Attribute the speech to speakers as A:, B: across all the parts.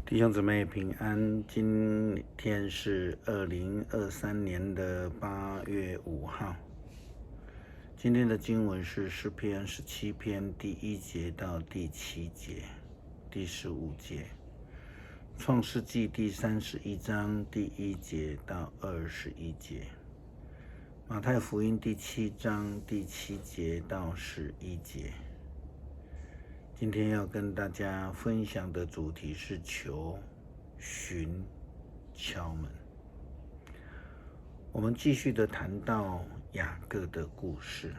A: 弟兄姊妹平安，今天是2023年的8月5号。今天的经文是诗篇17篇第1节到第7节、第15节，创世纪第31章第1节到21节，马太福音第7章第7节到11节。今天要跟大家分享的主题是求、寻、敲门。我们继续的谈到雅各的故事。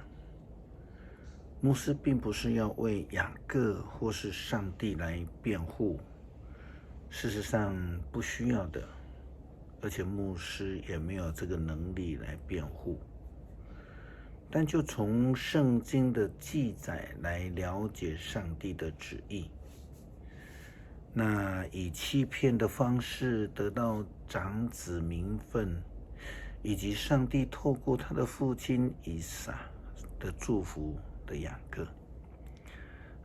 A: 牧师并不是要为雅各或是上帝来辩护，事实上不需要的，而且牧师也没有这个能力来辩护。但就从圣经的记载来了解上帝的旨意，那以欺骗的方式得到长子名分，以及上帝透过他的父亲以撒的祝福的雅各，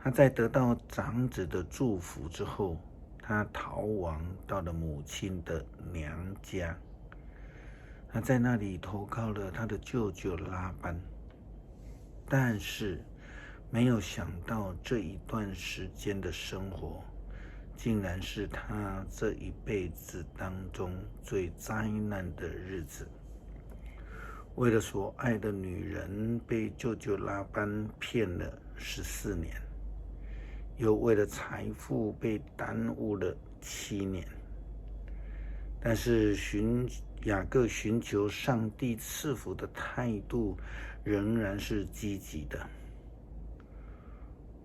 A: 他在得到长子的祝福之后，他逃亡到了母亲的娘家，他在那里投靠了他的舅舅拉班。但是没有想到这一段时间的生活，竟然是他这一辈子当中最灾难的日子。为了所爱的女人，被舅舅拉班骗了14年，又为了财富被耽误了7年。但是雅各寻求上帝赐福的态度仍然是积极的。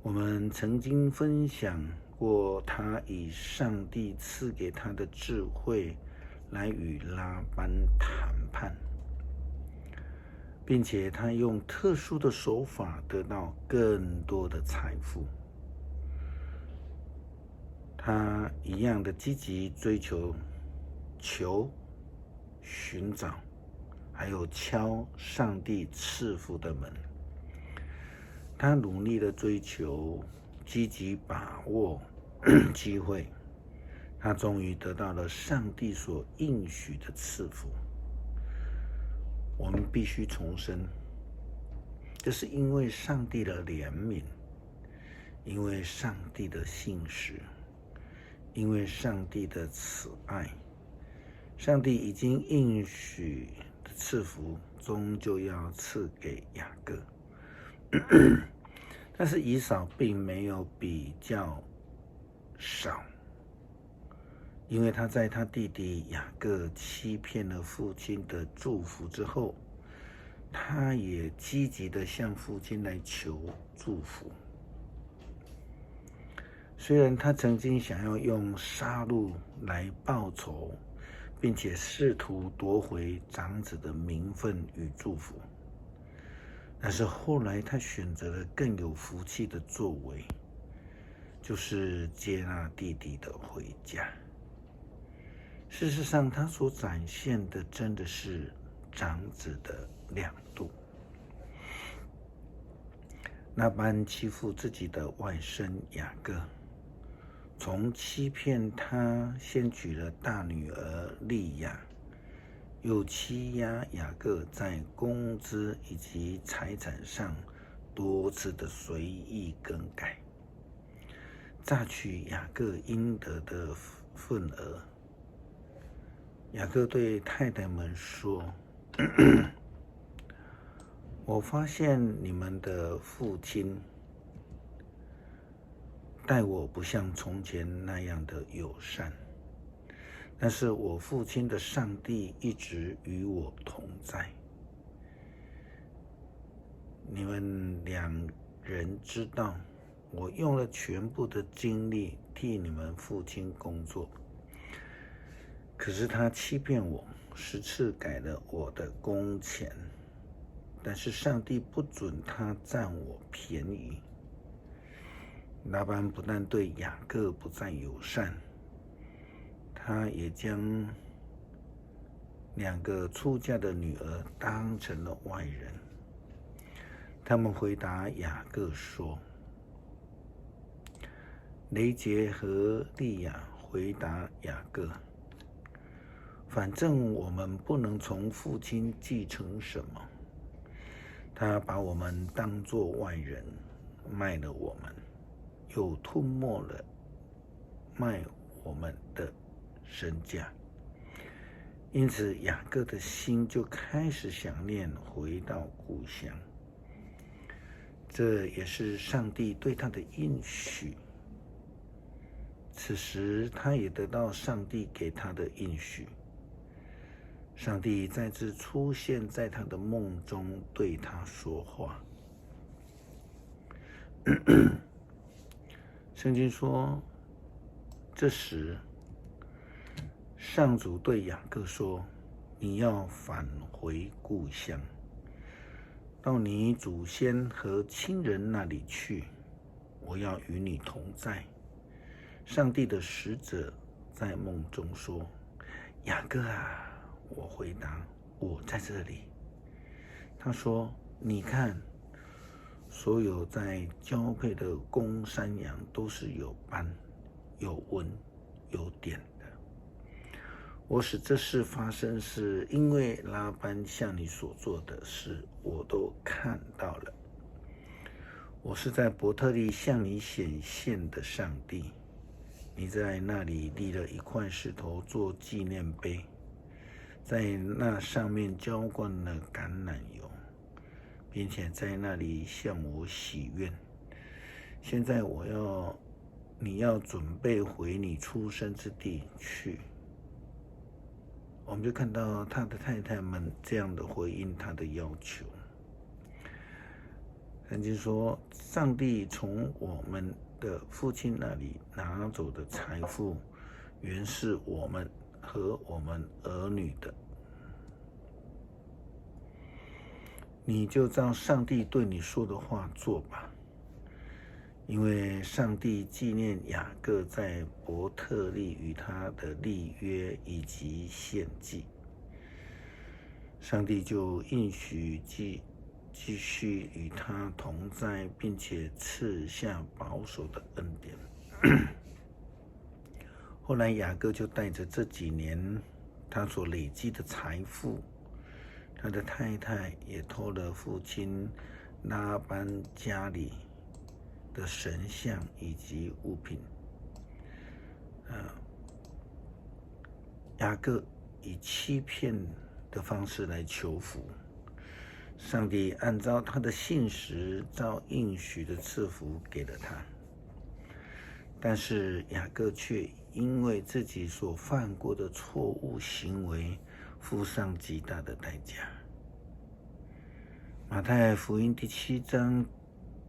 A: 我们曾经分享过他以上帝赐给他的智慧来与拉班谈判，并且他用特殊的手法得到更多的财富。他一样的积极追求、求、寻找，还有敲上帝赐福的门。他努力的追求，积极把握机会，他终于得到了上帝所应许的赐福。我们必须重申，这是因为上帝的怜悯，因为上帝的信实，因为上帝的慈爱。上帝已经应许的赐福终究要赐给雅各。但是以扫并没有比较少，因为他在他弟弟雅各欺骗了父亲的祝福之后，他也积极的向父亲来求祝福。虽然他曾经想要用杀戮来报仇，并且试图夺回长子的名分与祝福，但是后来他选择了更有福气的作为，就是接纳弟弟的回家。事实上，他所展现的真的是长子的两度。拉班欺负自己的外甥雅各，从欺骗他先娶了大女儿利亚，又欺压雅各在工资以及财产上多次的随意更改，榨取雅各应得的份额。雅各对太太们说：我发现你们的父亲待我不像从前那样的友善，但是我父亲的上帝一直与我同在。你们2人知道，我用了全部的精力替你们父亲工作，可是他欺骗我，10次改了我的工钱，但是上帝不准他占我便宜。拉班不但对雅各不再友善，他也将2个出嫁的女儿当成了外人。他们回答雅各说：雷杰和利亚回答雅各：反正我们不能从父亲继承什么，他把我们当作外人，卖了我们，又吞没了卖我们的身价。因此雅各的心就开始想念回到故乡，这也是上帝对他的应许。此时他也得到上帝给他的应许，上帝再次出现在他的梦中，对他说话。圣经说，这时上主对雅各说：你要返回故乡，到你祖先和亲人那里去，我要与你同在。上帝的使者在梦中说：雅各啊！我回答：我在这里。他说：你看，所有在交配的公山羊都是有斑、有纹、有点的。我使这事发生，是因为拉班向你所做的事，我都看到了。我是在伯特利向你显现的上帝。你在那里立了一块石头做纪念碑，在那上面浇灌了橄榄油，并且在那里向我许愿。现在你要准备回你出生之地去。我们就看到他的太太们这样的回应他的要求。圣经说，上帝从我们的父亲那里拿走的财富，原是我们和我们儿女的。你就照上帝对你说的话做吧，因为上帝纪念雅各在伯特利与他的立约以及献祭，上帝就应许继续与他同在，并且赐下保守的恩典。后来雅各就带着这几年他所累积的财富，他的太太也偷了父亲拉班家里的神像以及物品。雅各以欺骗的方式来求福，上帝按照他的信实，照应许的赐福给了他。但是雅各却因为自己所犯过的错误行为，付上极大的代价。马太福音第7章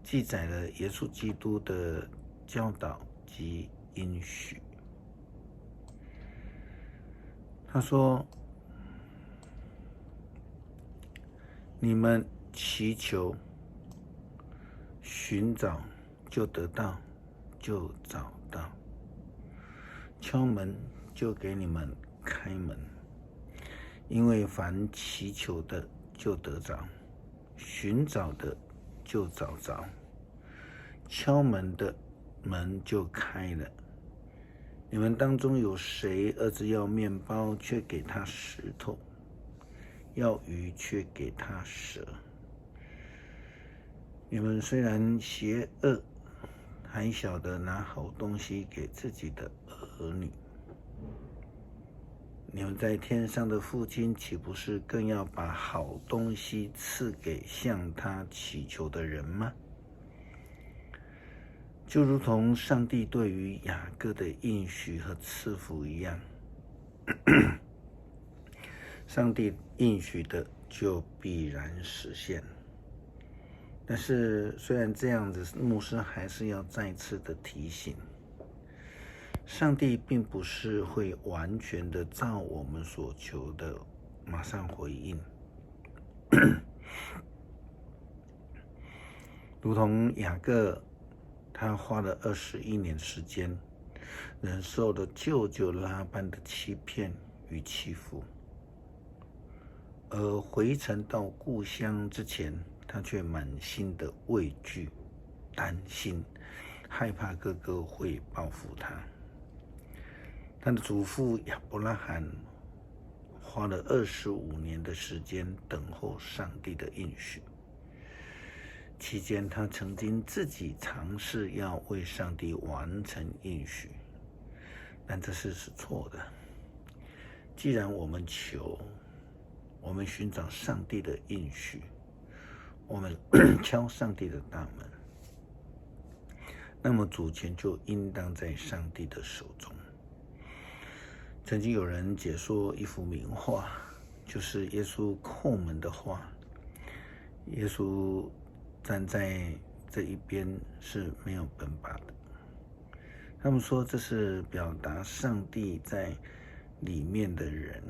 A: 记载了耶稣基督的教导及应许。他说：你们祈求、寻找，就得到，就找到；敲门，就给你们开门。因为凡祈求的，就得着；寻找的，就找着；敲门的，门就开了。你们当中有谁儿子要面包，却给他石头；要鱼，却给他蛇？你们虽然邪恶，还晓得拿好东西给自己的儿女，你们在天上的父亲岂不是更要把好东西赐给向他祈求的人吗？就如同上帝对于雅各的应许和赐福一样，上帝应许的就必然实现。但是虽然这样子，牧师还是要再次的提醒，上帝并不是会完全的照我们所求的马上回应。如同雅各，他花了21年时间，忍受了舅舅拉班的欺骗与欺负，而回程到故乡之前，他却满心的畏惧、担心，害怕哥哥会报复他。他的祖父亚伯拉罕花了25年的时间等候上帝的应许，期间他曾经自己尝试要为上帝完成应许，但这事是错的。既然我们寻找上帝的应许，我们敲上帝的大门，那么主权就应当在上帝的手中。曾经有人解说一幅名画，就是耶稣叩门的画。耶稣站在这一边是没有奔拔的。他们说这是表达上帝在里面的人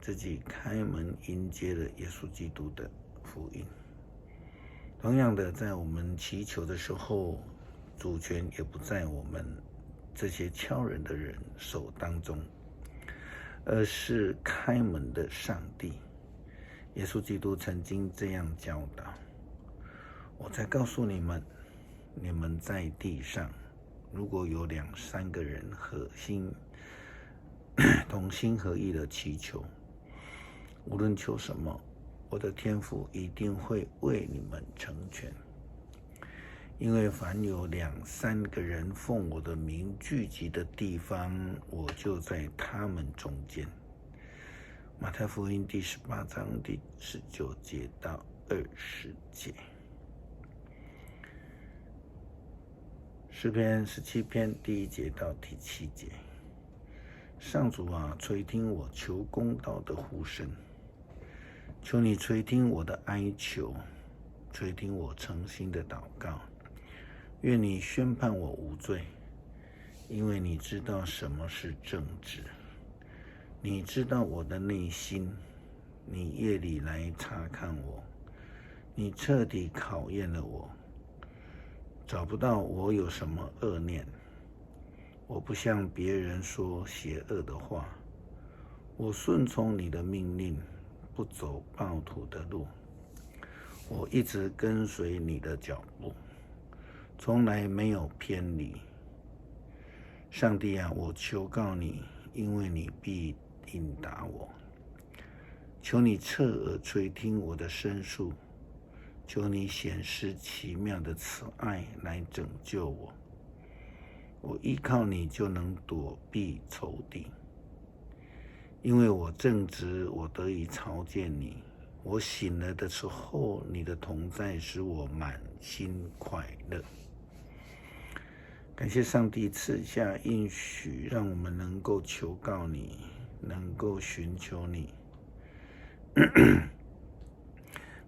A: 自己开门迎接了耶稣基督的福音。同样的，在我们祈求的时候，主权也不在我们这些敲人的人手当中，而是开门的上帝。耶稣基督曾经这样教导：我再告诉你们，你们在地上如果有2、3个人同心合意的祈求，无论求什么，我的天父一定会为你们成全。因为凡有2、3个人奉我的名聚集的地方，我就在他们中间。马太福音第18章第19节到20节。诗篇17篇第1节到第7节。上主啊，垂听我求公道的呼声，求你垂听我的哀求，垂听我诚心的祷告。愿你宣判我无罪，因为你知道什么是正直，你知道我的内心，你夜里来查看我，你彻底考验了我，找不到我有什么恶念。我不向别人说邪恶的话，我顺从你的命令，不走暴徒的路。我一直跟随你的脚步，从来没有偏离。上帝啊，我求告你，因为你必应答我。求你侧耳垂听我的申诉，求你显示奇妙的慈爱来拯救我。我依靠你就能躲避仇敌，因为我正直，我得以朝见你。我醒了的时候，你的同在使我满心快乐。感谢上帝赐下应许，让我们能够求告你，能够寻求你，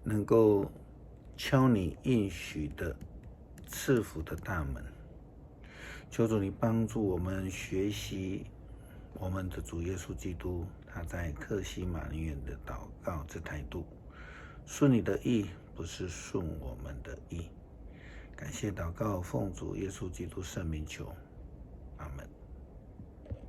A: 能够敲你应许的赐福的大门。求主你帮助我们学习我们的主耶稣基督，他在客西马尼园的祷告之态度，顺你的意，不是顺我们的意。感谢祷告，奉主耶稣基督圣名求，阿们。